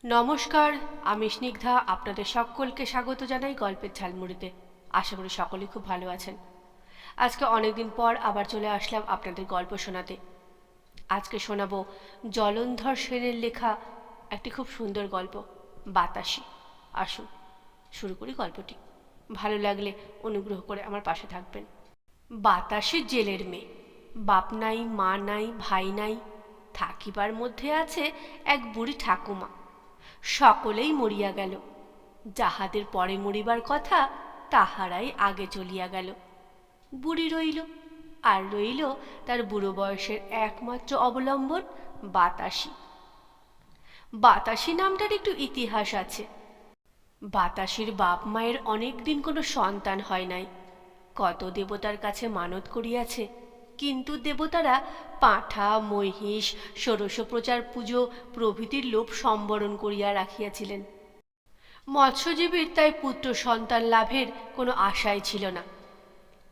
নমস্কার, আমি স্নিগ্ধা। আপনাদের সকলকে স্বাগত জানাই গল্পের ঝালমুড়িতে। আশা করি সকলে খুব ভালো আছেন। আজকে অনেকদিন পর আবার চলে আসলাম আপনাদের গল্প শোনাতে। আজকে শোনাবো জলন্ধর সেনের লেখা একটি খুব সুন্দর গল্প, বাতাসি। আসুন শুরু করি গল্পটি। ভালো লাগলে অনুগ্রহ করে আমার পাশে থাকবেন। বাতাসি জেলের মেয়ে, বাপ নাই, মা নাই, ভাই নাই, থাকিবার মধ্যে আছে এক বুড়ি ঠাকুমা। সকলেই মরিয়া গেল, যাহাদের পরে মরিবার কথা তাহারাই আগে চলিয়া গেল। বুড়ি রইল, আর রইল তার বুড়ো বয়সের একমাত্র অবলম্বন বাতাসি। বাতাসি নামটার একটু ইতিহাস আছে। বাতাসির বাপ মায়ের অনেক দিন কোনো সন্তান হয় নাই। কত দেবতার কাছে মানত করিয়াছে, কিন্তু দেবতারা পাঁঠা, মহিষ, ষোড়শোপচার পুজো প্রভৃতির লোভ সম্বরণ করিয়া রাখিয়াছিলেন। মৎস্যজীবীর তাই পুত্র সন্তান লাভের কোনো আশাই ছিল না।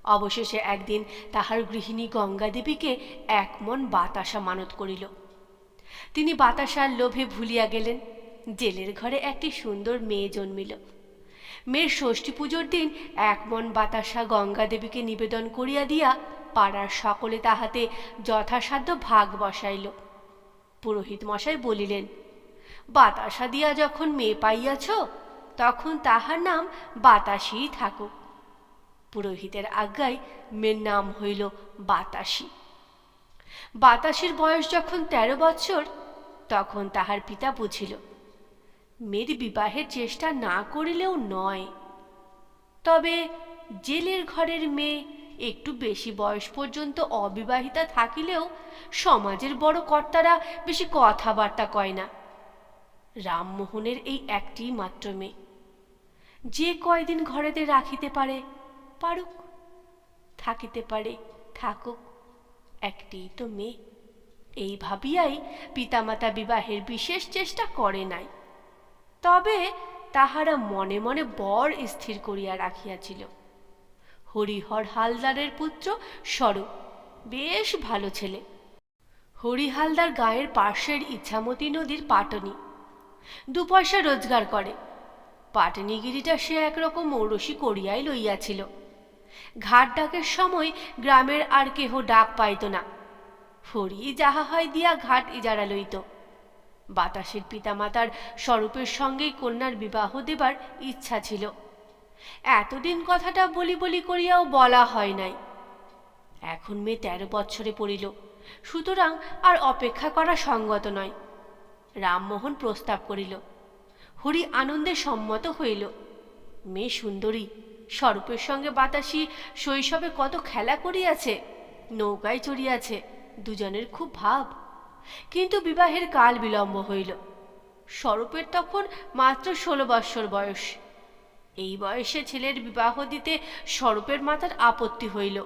অবশেষে একদিন তাহার গৃহিণী গঙ্গা দেবীকে এক মন বাতাসা মানত করিল। তিনি বাতাসার লোভে ভুলিয়া গেলেন। জেলের ঘরে একটি সুন্দর মেয়ে জন্মিল। মেয়ের ষষ্ঠী পুজোর দিন এক মন বাতাসা গঙ্গা দেবীকে নিবেদন করিয়া দিয়া পাড়ার সকলে তাহাতে যথাসাধ্য ভাগ বসাইল। পুরোহিত মশাই বলিলেন, বাতাসা দিয়া যখন মেয়ে পাইয়াছ, তখন তাহার নাম বাতাসিই থাকুক। পুরোহিতের আজ্ঞায় মেয়ের নাম হইল বাতাসি। বাতাসির বয়স যখন 13 বৎসর, তখন তাহার পিতা বুঝিল মেয়ের বিবাহের চেষ্টা না করিলেও নয়। তবে জেলের ঘরের মেয়ে একটু বেশি বয়স পর্যন্ত অবিবাহিতা থাকিলেও সমাজের বড় কর্তারা বেশি কথাবার্তা কয় না। রামমোহনের এই একটি মাত্র মেয়ে, যে কয়দিন ঘরেতে রাখিতে পারে পারুক, থাকিতে পারে থাকুক, একটিই তো মেয়ে। এই ভাবিয়াই পিতামাতা বিবাহের বিশেষ চেষ্টা করে নাই। তবে তাহারা মনে মনে বর স্থির করিয়া রাখিয়াছিল। হরিহর হালদারের পুত্র স্বরূপ বেশ ভালো ছেলে। হরি হালদার গায়ের পার্শ্বের ইচ্ছামতী নদীর পাটনি, 2 পয়সা রোজগার করে। পাটনিগিরিটা সে একরকম ঔরসি করিয়াই লইয়াছিল। ঘাট ডাকের সময় গ্রামের আর কেহ ডাক পাইত না। হরি যাহা হয় দিয়া ঘাট ইজারা লইত। বাতাসের পিতামাতার স্বরূপের সঙ্গেই কন্যার বিবাহ দেবার ইচ্ছা ছিল। এতদিন কথাটা বলি বলি করিয়াও বলা হয় নাই। এখন মেয়ে 13 বৎসরে পড়িল, সুতরাং আর অপেক্ষা করা সঙ্গত নয়। রামমোহন প্রস্তাব করিল। হরি আনন্দে সম্মত হইল। মেয়ে সুন্দরী, স্বরূপের সঙ্গে বাতাসি শৈশবে কত খেলা করিয়াছে, নৌকায় চড়িয়াছে, দুজনের খুব ভাব। কিন্তু বিবাহের কাল বিলম্ব হইল। স্বরূপের তখন মাত্র 16 বৎসর বয়স। এই বয়সে ছেলের বিবাহ দিতে স্বরূপের মাতার আপত্তি হইল।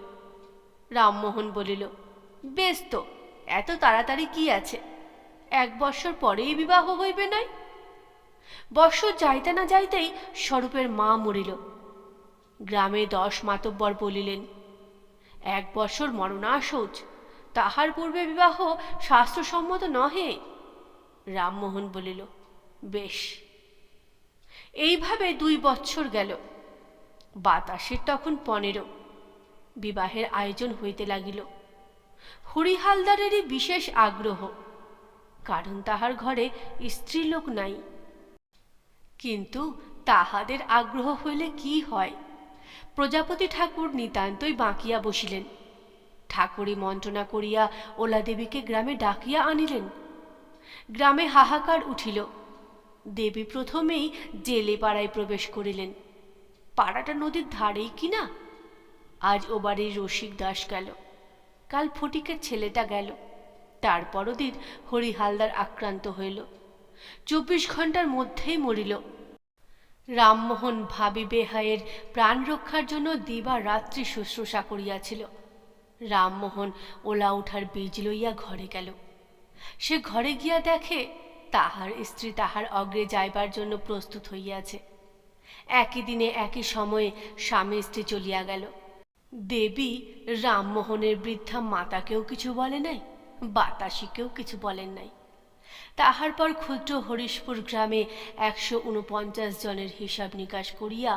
রামমোহন বলিল, বেশ তো, এত তাড়াতাড়ি কি আছে, 1 বৎসর পরেই বিবাহ হইবে নাই। বৎসর যাইতে না যাইতেই স্বরূপের মা মরিল। গ্রামে 10 মাতব্বর বলিলেন, 1 বৎসর মরণাশৌচ, তাহার পূর্বে বিবাহ শাস্ত্রসম্মত নহে। রামমোহন বলিল, বেশ। এইভাবে 2 বৎসর গেল। বাতাসের তখন 15। বিবাহের আয়োজন হইতে লাগিল। হরি হালদারেরই বিশেষ আগ্রহ, কারণ তাহার ঘরে স্ত্রীলোক নাই। কিন্তু তাহাদের আগ্রহ হইলে কি হয়, প্রজাপতি ঠাকুর নিতান্তই বাঁকিয়া বসিলেন। ঠাকুরই মন্ত্রণা করিয়া ওলা দেবীকে গ্রামে ডাকিয়া আনিলেন। গ্রামে হাহাকার উঠিল। দেবী প্রথমেই জেলে পাড়ায় প্রবেশ করিলেন। পাড়াটা নদীর ধারেই কিনা। আজ ও বাড়ির রসিক দাস গেল, কাল ফটিকের ছেলেটা গেল, তারপরও দিন হরি হালদার আক্রান্ত হইল। 24 ঘণ্টার মধ্যেই মরিল। রামমোহন ভাবি বেহাইয়ের প্রাণ রক্ষার জন্য দিবা রাত্রি শুশ্রূষা করিয়াছিল। রামমোহন ওলা উঠার বীজ লইয়া ঘরে গেল। সে ঘরে গিয়া দেখে তাহার স্ত্রী তাহার অগ্রে যাইবার জন্য প্রস্তুত হইয়াছে। একই দিনে একই সময়ে স্বামী স্ত্রী চলিয়া গেল। দেবী রামমোহনের বৃদ্ধা মাতাকেও কিছু বলে নাই, বাতাসিকেও কিছু বলেন নাই। তাহার পর ক্ষুদ্র হরিশপুর গ্রামে 149 জনের হিসাব নিকাশ করিয়া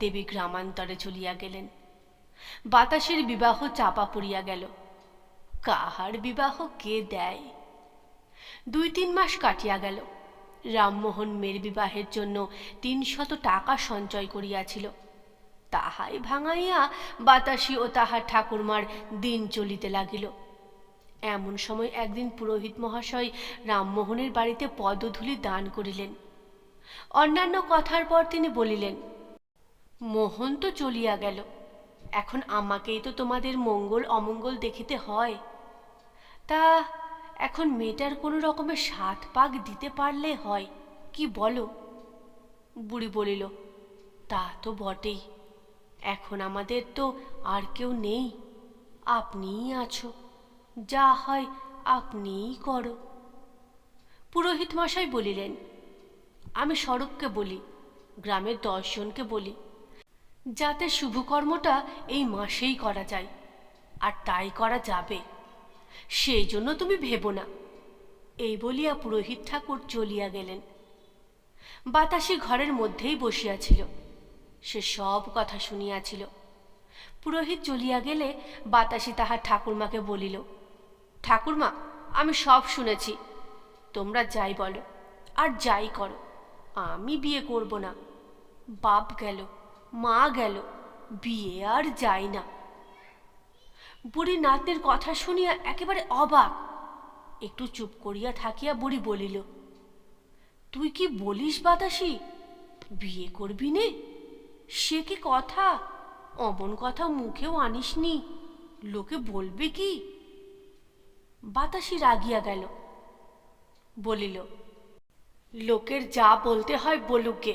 দেবী গ্রামান্তরে চলিয়া গেলেন। বাতাসের বিবাহ চাপা পড়িয়া গেল। কাহার বিবাহ কে দেয়? 2-3 মাস কাটিয়া গেল। রামমোহন মেয়ের বিবাহের জন্য 300 টাকা সঞ্চয় করিয়াছিল। তাহাই ভাঙাইয়া বাতাসী ও তাহার ঠাকুরমার দিন চলিতে লাগিল। এমন সময় একদিন পুরোহিত মহাশয় রামমোহনের বাড়িতে পদধূলি দান করিলেন। অন্যান্য কথার পর তিনি বলিলেন, মোহন তো চলিয়া গেল, এখন আমাকেই তো তোমাদের মঙ্গল অমঙ্গল দেখিতে হয়। তা এখন মেয়েটার কোনো রকমের 7 পাক দিতে পারলে হয়, কি বলো? বুড়ি বলিল, তা তো বটেই, এখন আমাদের তো আর কেউ নেই, আপনিই আছো, যা হয় আপনিই করো। পুরোহিত মশাই বলিলেন, আমি স্বরূপকে বলি, গ্রামের 10 জনকে বলি, যাতে শুভকর্মটা এই মাসেই করা যায়, আর তাই করা যাবে, সেই জন্য তুমি ভেবো না। এই বলিয়া পুরোহিত ঠাকুর চলিয়া গেলেন। বাতাসী ঘরের মধ্যেই বসিয়াছিল, সে সব কথা শুনিয়াছিল। পুরোহিত চলিয়া গেলে বাতাসী তাহার ঠাকুরমাকে বলিল, ঠাকুরমা, আমি সব শুনেছি, তোমরা যাই বলো আর যাই করো, আমি বিয়ে করব না। বাপ গেল, মা গেল, বিয়ে আর যাই না। বুড়ি নাতনির কথা শুনিয়া একেবারে অবাক। একটু চুপ করিয়া থাকিয়া বুড়ি বলিল, তুই কি বলিস বাতাসী, বিয়ে করবি নে? সে কি কথা, অমন কথা মুখেও আনিসনি, লোকে বলবে কি? বাতাসী রাগিয়া গেল, বলিল, লোকের যা বলতে হয় বলুকে,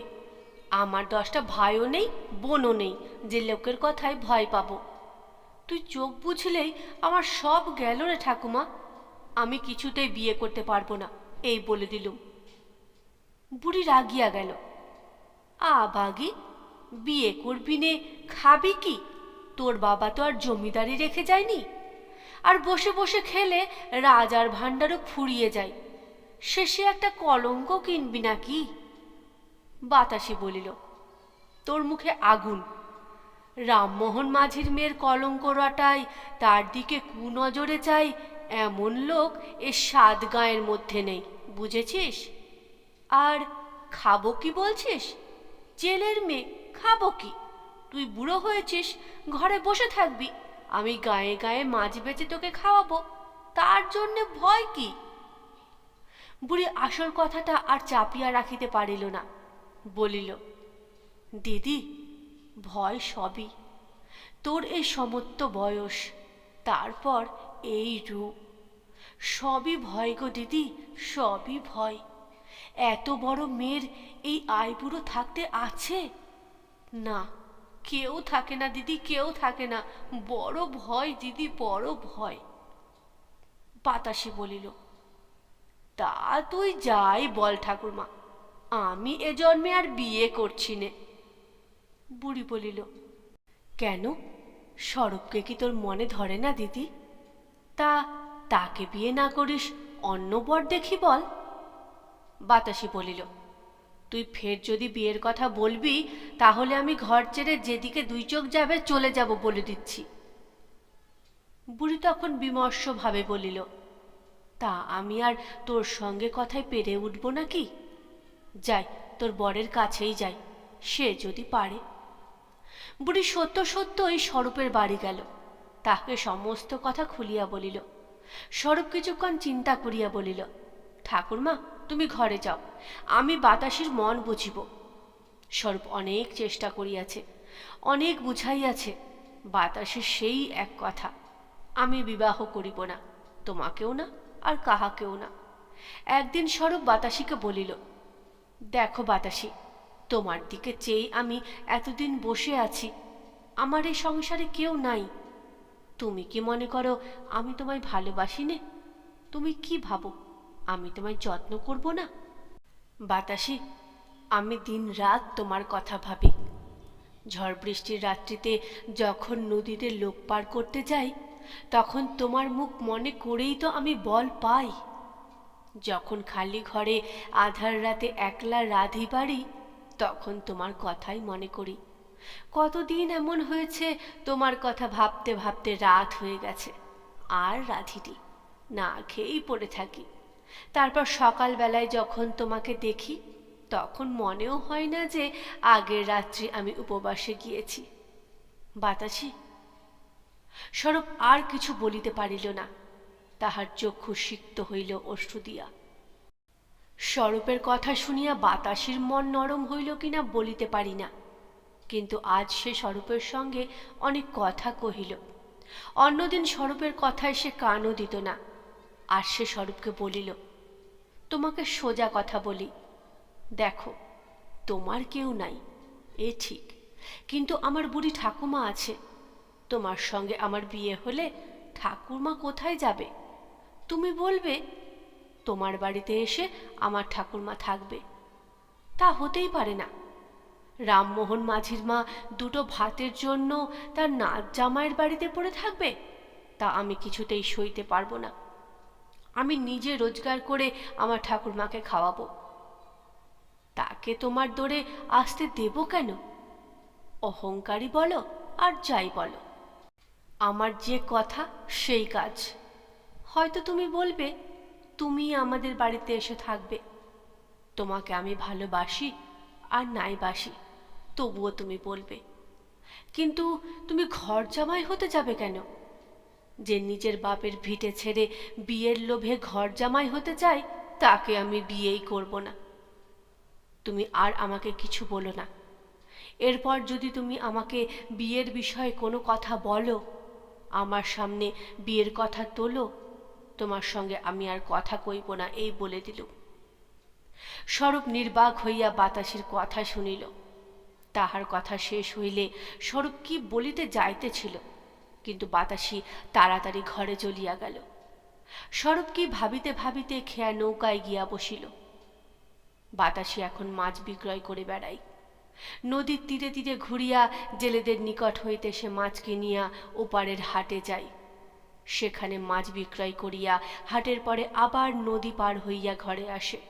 আমার 10টা ভাইও নেই, বোনও নেই যে লোকের কথায় ভয় পাব। তুই চোখ বুঝলেই আমার সব গেল রে ঠাকুমা, আমি কিছুতেই বিয়ে করতে পারবো না, এই বলে দিলুম। বুড়ি রাগিয়া গেল, বাগি, বিয়ে করবি নে, খাবি কি? তোর বাবা তো আর জমিদারি রেখে যায়নি, আর বসে বসে খেলে রাজার ভাণ্ডারও ফুরিয়ে যায়, শেষে একটা কলঙ্ক কিনবি নাকি? বাতাসী বলিল, তোর মুখে আগুন, রামমোহন মাঝির মেয়ের কলঙ্ক রটাই, তার দিকে কুনজরে চাই, এমন লোক এ 7 গাঁয়ের মধ্যে নেই, বুঝেছিস? আর খাবো কি বলছিস? জেলের মেয়ে, খাবো কি? তুই বুড়ো হয়েছিস, ঘরে বসে থাকবি, আমি গায়ে গায়ে মাছ বেচে তোকে খাওয়াবো, তার জন্যে ভয় কি? বুড়ি আসল কথাটা আর চাপিয়া রাখিতে পারিল না, বলিল, দিদি, ভয় সবই, তোর এই সমস্ত বয়স, তারপর এই রূপ, সবই ভয় গো দিদি, সবই ভয়। এত বড় মেয়ের এই আইবুড়ো থাকতে আছে? না, কেউ থাকে না দিদি, কেউ থাকে না, বড় ভয় দিদি, বড় ভয়। বাতাসী বলিল, তা তুই যাই বল ঠাকুরমা, আমি এ জন্মে আর বিয়ে করছি নে। বুড়ি বলিল, কেন, স্বরূপকে কি তোর মনে ধরে না দিদি? তা তাকে বিয়ে না করিস, অন্য বর দেখি বল। বাতাসী বলিল, তুই ফের যদি বিয়ের কথা বলবি, তাহলে আমি ঘর ছেড়ে যেদিকে 2 চোখ যাবে চলে যাব বলে দিচ্ছি। বুড়ি তখন বিমর্ষ ভাবে বলিল, তা আমি আর তোর সঙ্গে কথায় পেরে উঠব নাকি? যাই, তোর বরের কাছেই যাই, সে যদি পারে। বুড়ি সত্য সত্যই স্বরূপের বাড়ি গেল, তাকে সমস্ত কথা খুলিয়া বলিল। স্বরূপ কিছুক্ষণ চিন্তা করিয়া বলিল, ঠাকুরমা, তুমি ঘরে যাও, আমি বাতাসীর মন বুঝিব। স্বরূপ অনেক চেষ্টা করিয়াছে, অনেক বুঝাইয়াছে, বাতাসের সেই এক কথা, আমি বিবাহ করিব না, তোমাকেও না আর কাহাকেও না। একদিন স্বরূপ বাতাসীকে বলিল, দেখো বাতাসী, তোমার দিকে চেয়ে আমি এতদিন বসে আছি, আমার এই সংসারে কেউ নাই, তুমি কি মনে করো আমি তোমায় ভালোবাসি নে? তুমি কি ভাবো আমি তোমায় যত্ন করব না? বাতাসী, আমি দিন রাত তোমার কথা ভাবি। ঝড় বৃষ্টির রাত্রিতে যখন নদীতে লোক পার করতে যাই, তখন তোমার মুখ মনে করেই তো আমি বল পাই। যখন খালি ঘরে আধার রাতে একলা রাধি বাড়ি, তখন তোমার কথাই মনে করি। কতদিন এমন হয়েছে তোমার কথা ভাবতে ভাবতে রাত হয়ে গেছে, আর রাধিনি, না খেয়েই পড়ে থাকি। তারপর সকালবেলায় যখন তোমাকে দেখি, তখন মনেও হয় না যে আগের রাত্রি আমি উপবাসে গিয়েছি। বাতাসি। স্বরূপ আর কিছু বলিতে পারিল না, তাহার চক্ষু সিক্ত হইল অশ্রু দিয়া। স্বরূপের কথা শুনিয়া বাতাসির মন নরম হইল কিনা বলিতে পারি না, কিন্তু আজ সে স্বরূপের সঙ্গে অনেক কথা কহিল। অন্যদিন স্বরূপের কথায় সে কানও দিত না। আর সে স্বরূপকে বলিল, তোমাকে সোজা কথা বলি, দেখো, তোমার কেউ নাই এ ঠিক, কিন্তু আমার বুড়ি ঠাকুমা আছে। তোমার সঙ্গে আমার বিয়ে হলে ঠাকুরমা কোথায় যাবে? তুমি বলবে তোমার বাড়িতে এসে আমার ঠাকুরমা থাকবে। তা হতেই পারে না। রামমোহন মাঝির মা দুটো ভাতের জন্য তার নাচ জামাইয়ের বাড়িতে পড়ে থাকবে? তা আমি কিছুতেই সইতে পারবো না। আমি নিজে রোজগার করে আমার ঠাকুরমাকে খাওয়াবো। তাকে তোমার দোরে আসতে দেব কেন? অহংকারী বলো আর যাই বলো, আমার যে কথা সেই কাজ। হয়তো তুমি বলবে তুমি আমাদের বাড়িতে এসে থাকবে। তোমাকে আমি ভালোবাসি আর নাই বাসি, তবুও তুমি বলবে। কিন্তু তুমি ঘর জামাই হতে যাবে কেন? যে নিজের বাপের ভিটে ছেড়ে বিয়ের লোভে ঘর জামাই হতে চায়, তাকে আমি বিয়েই করব না। তুমি আর আমাকে কিছু বলো না। এরপর যদি তুমি আমাকে বিয়ের বিষয়ে কোনো কথা বলো, আমার সামনে বিয়ের কথা তোলো, তোমার সঙ্গে আমি আর কথা কইব না, এই বলে দিল। স্বরূপ নির্বাক হইয়া বাতাসের কথা শুনিল। তাহার কথা শেষ হইলে স্বরূপ কি বলিতে যাইতেছিল, কিন্তু বাতাসি তাড়াতাড়ি ঘরে চলিয়া গেল। স্বরূপ কি ভাবিতে ভাবিতে খেয়া নৌকায় গিয়া বসিল। বাতাসি এখন মাছ বিক্রয় করে বেড়ায়। নদীর তীরে তীরে ঘুরিয়া জেলেদের নিকট হইতে সে মাছ কিনিয়া ওপারের হাটে যায়। সেখানে মাছ বিক্রয় করিয়া হাটের পরে আবার নদী পার হইয়া ঘরে আসে।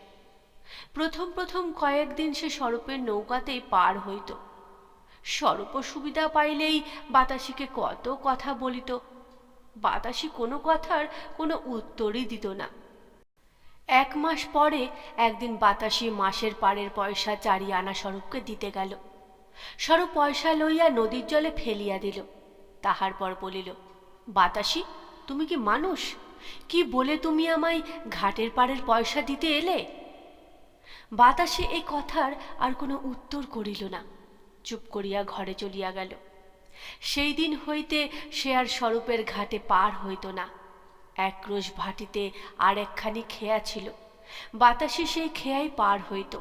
প্রথম প্রথম কয়েকদিন সে স্বরূপের নৌকাতেই পার হইত। স্বরূপ সুবিধা পাইলেই বাতাসিকে কত কথা বলিত। বাতাসি কোনো কথার কোনো উত্তরই দিত না। 1 মাস পরে একদিন বাতাসি মাসের পারের পয়সা 4 আনা স্বরূপকে দিতে গেল। স্বরূপ পয়সা লইয়া নদীর জলে ফেলিয়া দিল। তাহার পর বলিল, বাতাসি, তুমি কি মানুষ? কি বলে তুমি আমায় ঘাটের পাড়ের পয়সা দিতে এলে? বাতাসি এই কথার আর কোনো উত্তর করিল না, চুপ করিয়া ঘরে চলিয়া গেল। সেই দিন হইতে সে আর স্বরূপের ঘাটে পার হইত না। 1 ক্রোশ ভাটিতে আর একখানি খেয়া ছিল, বাতাসি সেই খেয়াই পার হইত।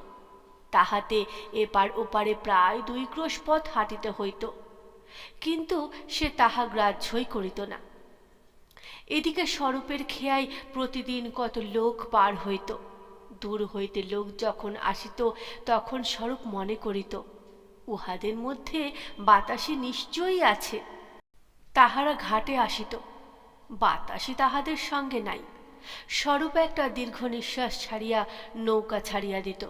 তাহাতে এপার ওপারে প্রায় 2 ক্রোশ পথ হাঁটিতে হইত, কিন্তু সে তাহা গ্রাহ্যই করিত না। এদিকে স্বরূপের খেয়ায় প্রতিদিন কত লোক পার হইত। দূর হইতে লোক যখন আসিত, তখন স্বরূপ মনে করিত, উহাদের মধ্যে বাতাসি নিশ্চয়ই আছে। তাহারা ঘাটে আসিত, বাতাসি তাহাদের সঙ্গে নাই। স্বরূপ একটা দীর্ঘ নিঃশ্বাস ছাড়িয়া নৌকা ছাড়িয়া দিত।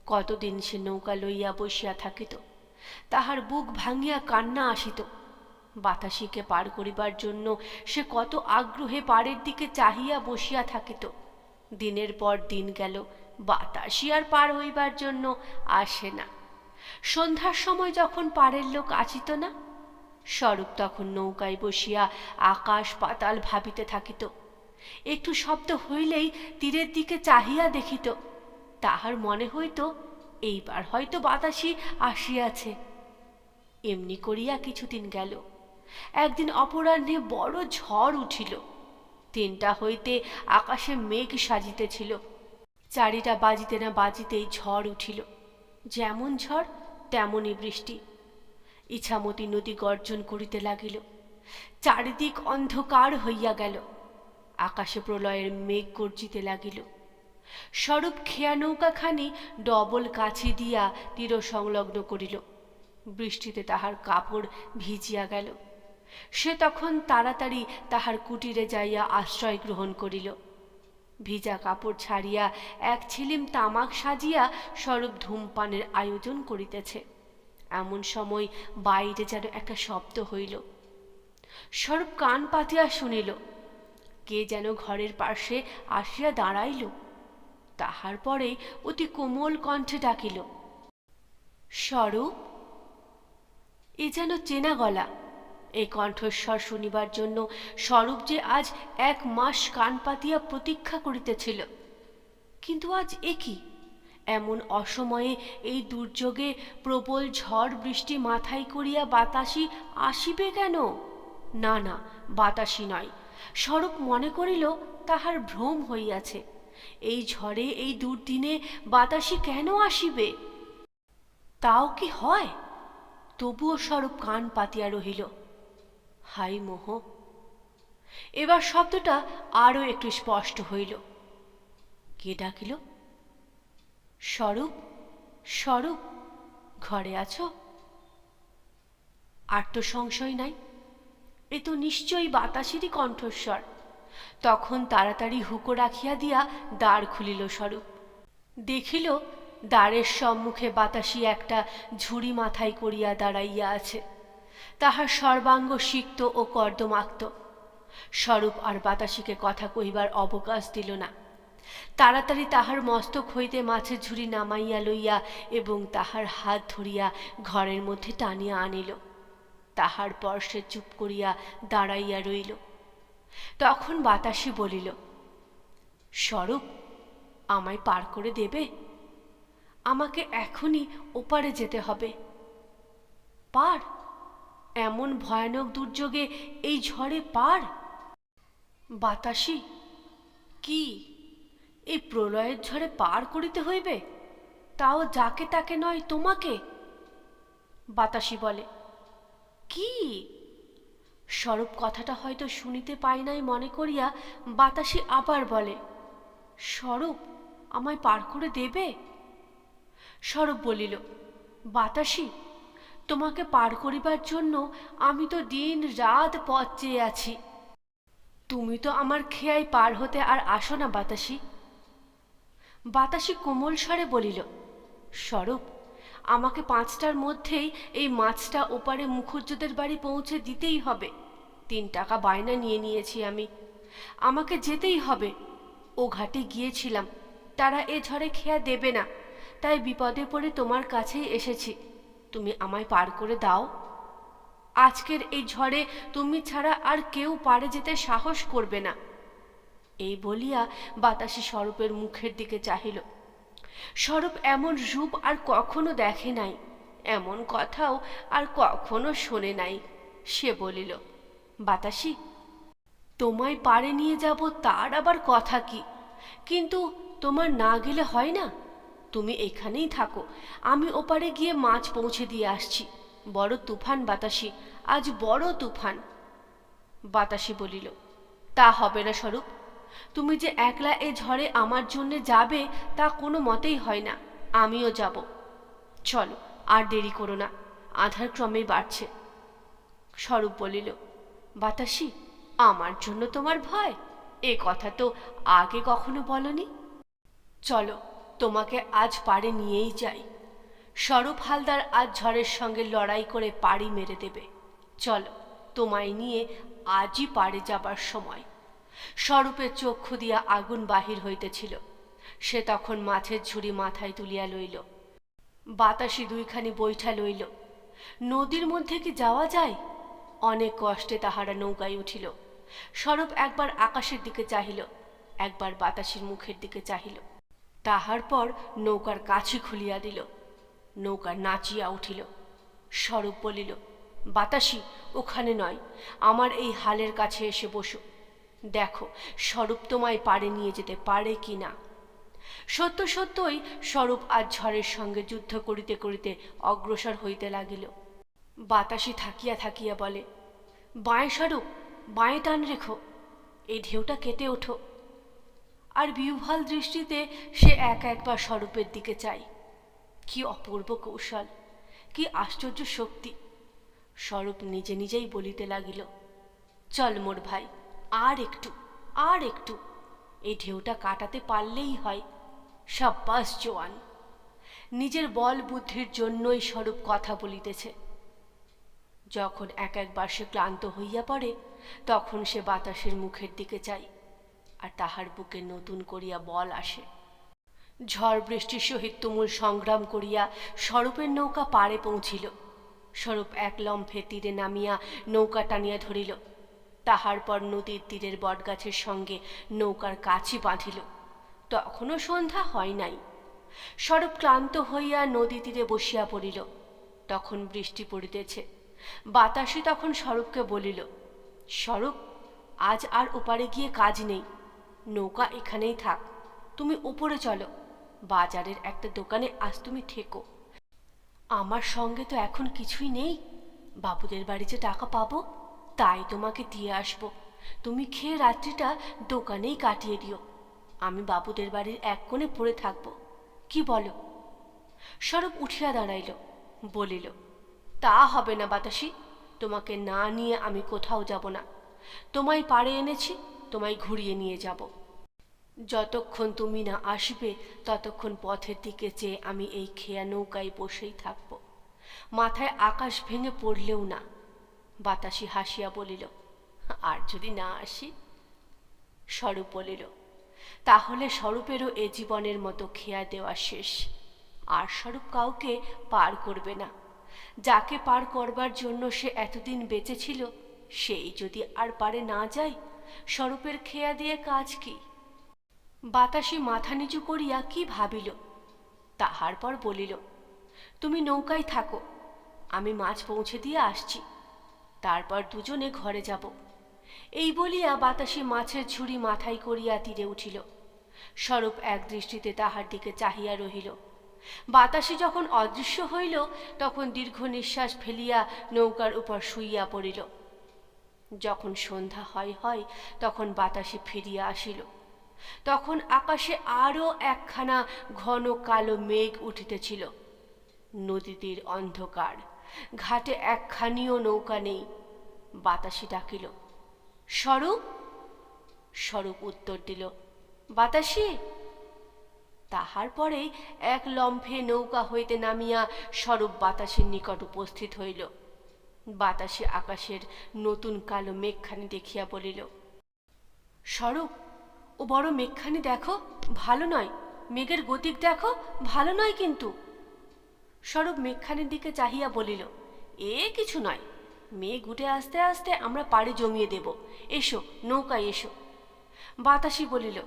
কতদিন সে নৌকা লইয়া বসিয়া থাকিত, তাহার বুক ভাঙিয়া কান্না আসিত। বাতাসিকে পার করিবার জন্য সে কত আগ্রহে পাড়ের দিকে চাহিয়া বসিয়া থাকিত। দিনের পর দিন গেল, বাতাসি আর পার হইবার জন্য আসে না। সন্ধ্যার সময় যখন পাড়ের লোক আসিত না, স্বরূপ তখন নৌকায় বসিয়া আকাশ পাতাল ভাবিতে থাকিত। একটু শব্দ হইলেই তীরের দিকে চাহিয়া দেখিত। তাহার মনে হইত, এইবার হয়তো বাতাসি আসিয়াছে। এমনি করিয়া কিছুদিন গেল। একদিন অপরাহ্নে বড় ঝড় উঠিল। 3টা হইতে আকাশে মেঘ সাজিতেছিল। 4টা বাজিতে না বাজিতেই ঝড় উঠিল। যেমন ঝড় তেমনই বৃষ্টি। ইছামতি নদী গর্জন করিতে লাগিল। চারিদিক অন্ধকার হইয়া গেল। আকাশে প্রলয়ের মেঘ গর্জিতে লাগিল। স্বরূপ খেয়া নৌকাখানি ডবল কাছি দিয়া তীর সংলগ্ন করিল। বৃষ্টিতে তাহার কাপড় ভিজিয়া গেল। সে তখন তাড়াতাড়ি তাহার কুটিরে যাইয়া আশ্রয় গ্রহণ করিল। ভিজা কাপড় ছাড়িয়া এক ছিলিম তামাক সাজিয়া স্বরূপ ধূমপানের আয়োজন করিতেছে। এমন সময় বাইরে যেন একটা শব্দ হইল। স্বরূপ কান পাতিয়া শুনিল, কে যেন ঘরের পাশে আসিয়া দাঁড়াইল। তাহার পরে অতি কোমল কণ্ঠে ডাকিল, স্বরূপ। এ যেন চেনা গলা। এই কণ্ঠস্বর শুনিবার জন্য স্বরূপ যে আজ 1 মাস কান পাতিয়া প্রতীক্ষা করিতেছিল। কিন্তু আজ এ কি? এমন অসময়ে এই দুর্যোগে প্রবল ঝড় বৃষ্টি মাথায় করিয়া বাতাসি আসিবে কেন? না না, বাতাসি নয়। স্বরূপ মনে করিল তাহার ভ্রম হইয়াছে। এই ঝড়ে এই দুর্দিনে বাতাসি কেন আসিবে? তাও কি হয়? তবুও স্বরূপ কান পাতিয়া রহিল। হাই মোহ! এবার শব্দটা আরো একটু স্পষ্ট হইল। কে ডাকিল? স্বরূপ, স্বরূপ, ঘরে আছো? আর তো সংশয় নাই, এ তো নিশ্চয়ই বাতাসেরই কণ্ঠস্বর। তখন তাড়াতাড়ি হুঁকো রাখিয়া দিয়া দ্বার খুলিল স্বরূপ। দেখিল দ্বারের সম্মুখে বাতাসি একটা ঝুড়ি মাথায় করিয়া দাঁড়াইয়া আছে। তাহার সর্বাঙ্গ সিক্ত ও কর্দমাক্ত। স্বরূপ আর বাতাসিকে কথা কহিবার অবকাশ দিল না। তাড়াতাড়ি তাহার মস্তক হইতে মাছের ঝুড়ি নামাইয়া লইয়া এবং তাহার হাত ধরিয়া ঘরের মধ্যে টানিয়া আনিল। তাহার পর সে চুপ করিয়া দাঁড়াইয়া রইল। তখন বাতাসি বলিল, স্বরূপ, আমায় পার করে দেবে? আমাকে এখনই ওপারে যেতে হবে। পার? এমন ভয়ানক দুর্যোগে এই ঝড়ে পার? বাতাসি, কি এই প্রলয়ের ঝড়ে পার করিতে হইবে? তাও যাকে তাকে নয়, তোমাকে? বাতাসি বলে, কি? স্বরূপ কথাটা হয়তো শুনিতে পাই নাই মনে করিয়া বাতাসি আবার বলে, স্বরূপ, আমায় পার করে দেবে? স্বরূপ বলিল, বাতাসি, তোমাকে পার করিবার জন্য আমি তো দিন রাত পথ চেয়ে আছি। তুমি তো আমার খেয়ায় পার হতে আর আসো না বাতাসি। বাতাসি কোমল স্বরে বলিল, স্বরূপ, আমাকে 5টার মধ্যেই এই মাছটা ওপারে মুখুজ্জেদের বাড়ি পৌঁছে দিতেই হবে। 3 টাকা বায়না নিয়ে নিয়েছি আমি। আমাকে যেতেই হবে। ও ঘাটে গিয়েছিলাম, তারা এ ঝড়ে খেয়া দেবে না, তাই বিপদে পড়ে তোমার কাছেই এসেছি। তুমি আমায় পার করে দাও। আজকের এই ঝড়ে তুমি ছাড়া আর কেউ পারে যেতে সাহস করবে না। এই বলিয়া বাতাসি স্বরূপের মুখের দিকে চাহিল। স্বরূপ এমন রূপ আর কখনো দেখে নাই, এমন কথাও আর কখনো শোনে নাই। সে বলিল, বাতাসি, তোমায় পারে নিয়ে যাব তার আবার কথা কি, কিন্তু তোমার না গেলে হয় না। তুমি এখানেই থাকো, আমি ওপারে গিয়ে মাছ পৌঁছে দিয়ে আসছি। বড় তুফান বাতাসি, আজ বড় তুফান। বাতাসি বলিল, তা হবে না স্বরূপ। তুমি যে একলা এ ঝড়ে আমার জন্য যাবে তা কোনো মতেই হয় না। আমিও যাব। চলো, আর দেরি করো না, আঁধার ক্রমেই বাড়ছে। স্বরূপ বলিল, বাতাসি, আমার জন্য তোমার ভয়? এ কথা তো আগে কখনো বলনি। চলো, তোমাকে আজ পাড়ে নিয়েই যাই। স্বরূপ হালদার আজ ঝড়ের সঙ্গে লড়াই করে পাড়ি মেরে দেবে। চলো, তোমায় নিয়ে আজই পাড়ে যাবার সময়। স্বরূপের চক্ষু দিয়া আগুন বাহির হইতেছিল। সে তখন মাছের ঝুড়ি মাথায় তুলিয়া লইল। বাতাসি 2খানি বৈঠা লইল। নদীর মধ্যে কি যাওয়া যায়? অনেক কষ্টে তাহারা নৌকায় উঠিল। স্বরূপ একবার আকাশের দিকে চাহিল, একবার বাতাসির মুখের দিকে চাহিল। তাহার পর নৌকার কাছি খুলিয়া দিল। নৌকা নাচিয়া উঠিল। স্বরূপ বলিল, বাতাসি, ওখানে নয়, আমার এই হালের কাছে এসে বসো। দেখো স্বরূপ তোমায় পাড়ে নিয়ে যেতে পারে কি না। সত্য সত্যই স্বরূপ আজ ঝড়ের সঙ্গে যুদ্ধ করিতে করিতে অগ্রসর হইতে লাগিল। বাতাসি থাকিয়া থাকিয়া বলে, বাঁয়ে স্বরূপ, বাঁয়ে টান রেখো, এই ঢেউটা কেটে ওঠো। আর বিহ্বল দৃষ্টিতে সে একবার স্বরূপের দিকে চাই। কি অপূর্ব কৌশল, কি আশ্চর্য শক্তি! স্বরূপ নিজে নিজেই বলিতে লাগিল, চল মোর ভাই, আর একটু, আর একটু। এই ঢেউটা কাটাতে পারলেই হয়। সাব্বাস জোয়ান। নিজের বল বুদ্ধির জন্যই স্বরূপ কথা বলিতেছে। যখন একবার সে ক্লান্ত হইয়া পড়ে, তখন সে বাতাসের মুখের দিকে চায়, আর তাহার বুকে নতুন করিয়া বল আসে। ঝড় বৃষ্টির সহিত তুমুল সংগ্রাম করিয়া স্বরূপের নৌকা পাড়ে পৌঁছিল। স্বরূপ এক লম্ফে তীরে নামিয়া নৌকা টানিয়া ধরিল। তাহার পর নদীর তীরের বটগাছের সঙ্গে নৌকার কাছি বাঁধিল। তখনও সন্ধ্যা হয় নাই। স্বরূপ ক্লান্ত হইয়া নদী তীরে বসিয়া পড়িল। তখন বৃষ্টি পড়িতেছে। বাতাসী তখন স্বরূপকে বলিল, স্বরূপ, আজ আর ওপারে গিয়ে কাজ নেই, নৌকা এখানেই থাক, তুমি উপরে চলো, বাজারের একটা দোকানে আজ তুমি ঠেকো। আমার সঙ্গে তো এখন কিছুই নেই, বাবুদের বাড়ি যে টাকা পাবো তাই তোমাকে দিয়ে আসবো। তুমি খেয়ে রাত্রিটা দোকানেই কাটিয়ে দিও, আমি বাবুদের বাড়ির এক কোণে পড়ে থাকবো, কি বলো? স্বরূপ উঠিয়া দাঁড়াইল, বলিল, তা হবে না বাতাসী, তোমাকে না নিয়ে আমি কোথাও যাব না। তোমায় পাড়ে এনেছি, তোমায় ঘুরিয়ে নিয়ে যাব। যতক্ষণ তুমি না আসবে ততক্ষণ পথের দিকে চেয়ে আমি এই খেয়া নৌকায় বসেই থাকব, মাথায় আকাশ ভেঙে পড়লেও না। বাতাসী হাসিয়া বলিল, আর যদি না আসি? স্বরূপ বলিল, তাহলে স্বরূপেরও এ জীবনের মতো খেয়া দেওয়া শেষ। আর স্বরূপ কাউকে পার করবে না। যাকে পার করবার জন্য সে এতদিন বেঁচে ছিল, সেই যদি আর পারে না যায়, স্বরূপের খেয়া দিয়ে কাজ কি? বাতাসী মাথা নিচু করিয়া কি ভাবিল, তাহার পর বলিল, তুমি নৌকায় থাকো, আমি মাছ পৌঁছে দিয়ে আসছি, তারপর দুজনে ঘরে যাব। এই বলিয়া বাতাসী মাছের ঝুড়ি মাথায় করিয়া তীরে উঠিল। স্বরূপ এক দৃষ্টিতে তাহার দিকে চাহিয়া রহিল। বাতাসী যখন অদৃশ্য হইল, তখন দীর্ঘ নিঃশ্বাস ফেলিয়া নৌকার উপর শুইয়া পড়িল। যখন সন্ধ্যা হয় তখন বাতাসী ফিরিয়া আসিল। তখন আকাশে আরও একখানা ঘন কালো মেঘ উঠিতেছিল। নদীতীর অন্ধকার, ঘাটে একখানিও নৌকা নেই। বাতাসী ডাকিল, স্বরূপ। স্বরূপ উত্তর দিল, বাতাসী। তাহার পরেই এক লম্ফে নৌকা হইতে নামিয়া স্বরূপ বাতাসের নিকট উপস্থিত হইল। বাতাসী আকাশের নতুন কালো মেঘখানি দেখিয়া বলিল, স্বরূপ, ও বড় মেঘখানি দেখো, ভালো নয়, মেঘের গতিক দেখো, ভালো নয় কিন্তু। স্বরূপ মেঘখানির দিকে চাহিয়া বলিল, এ কিছু নয়, মেঘ উঠে আসতে আসতে আমরা পাড়ে জমিয়ে দেব, এসো নৌকায় এসো। বাতাসী বলিল,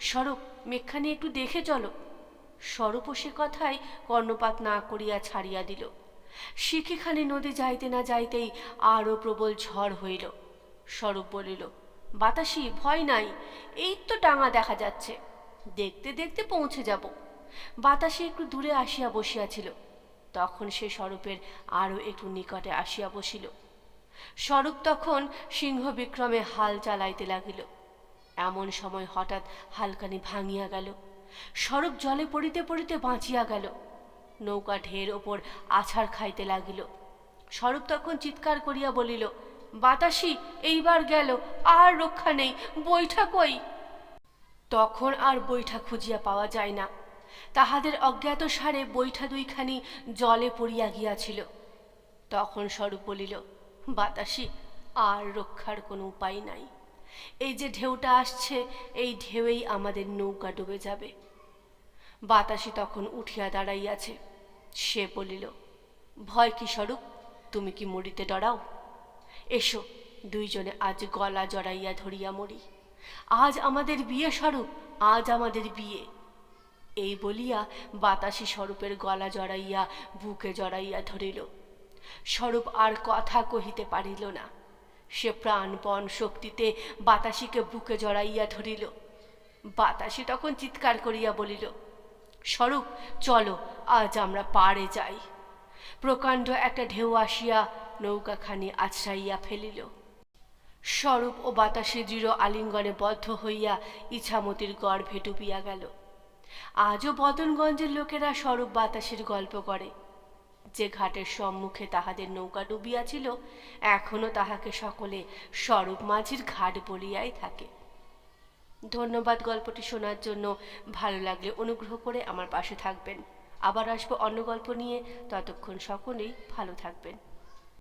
স্বরূপ, মেঘখানি একটু দেখে চলো। স্বরূপও সে কথায় কর্ণপাত না করিয়া ছাড়িয়া দিল। শিখিখানি নদী যাইতে না যাইতেই আরও প্রবল ঝড় হইল। স্বরূপ বলিল, বাতাসী, ভয় নাই, এই তো ডাঙা দেখা যাচ্ছে, দেখতে দেখতে পৌঁছে যাব। বাতাসী একটু দূরে আসিয়া বসিয়াছিল। তখন সে স্বরূপের আরও একটু নিকটে আসিয়া বসিল। স্বরূপ তখন সিংহ বিক্রমে হাল চালাইতে লাগিল। এমন সময় হঠাৎ হালখানি ভাঙিয়া গেল। স্বরূপ জলে পড়িতে পড়িতে বাঁচিয়া গেল। নৌকা ঢের ওপর আছাড় খাইতে লাগিল। স্বরূপ তখন চিৎকার করিয়া বলিল, বাতাসী, এইবার গেল, আর রক্ষা নেই, বৈঠা কই? তখন আর বৈঠা খুঁজিয়া পাওয়া যায় না। তাহাদের অজ্ঞাত সারে বৈঠা দুইখানি জলে পড়িয়া গিয়াছিল। তখন স্বরূপ বলিল, বাতাসী, আর রক্ষার কোনো উপায় নাই, এই যে ঢেউটা আসছে, এই ঢেউয়েই আমাদের নৌকা ডুবে যাবে। বাতাসী তখন উঠিয়া দাঁড়াইয়াছে। সে বলিল, ভয় কি স্বরূপ, তুমি কি মরিতে ডরাও? এসো, দুইজনে আজ গলা জড়াইয়া ধরিয়া মরি। আজ আমাদের বিয়ে স্বরূপ, আজ আমাদের বিয়ে। এই বলিয়া বাতাসী স্বরূপের গলা জড়াইয়া বুকে জড়াইয়া ধরিল। স্বরূপ আর কথা কহিতে পারিল না। সে প্রাণপণ শক্তিতে বাতাসীকে বুকে জড়াইয়া ধরিল। বাতাসী তখন চিৎকার করিয়া বলিল, স্বরূপ, চলো, আজ আমরা পাড়ে যাই। প্রকাণ্ড একটা ঢেউ আসিয়া নৌকাখানি আছড়াইয়া ফেলিল। স্বরূপ ও বাতাসে দৃঢ় আলিঙ্গনে বদ্ধ হইয়া ইছামতির গর্ভে ডুবিয়া গেল। আজও বদনগঞ্জের লোকেরা স্বরূপ বাতাসের গল্প করে। যে ঘাটের সম্মুখে তাহাদের নৌকা ডুবিয়াছিল, এখনো তাহাকে সকলে স্বরূপ মাঝির ঘাট বলিয়াই থাকে। ধন্যবাদ গল্পটি শোনার জন্য। ভালো লাগলে অনুগ্রহ করে আমার পাশে থাকবেন। আবার আসবো অন্য গল্প নিয়ে। ততক্ষণ সকলেই ভালো থাকবেন।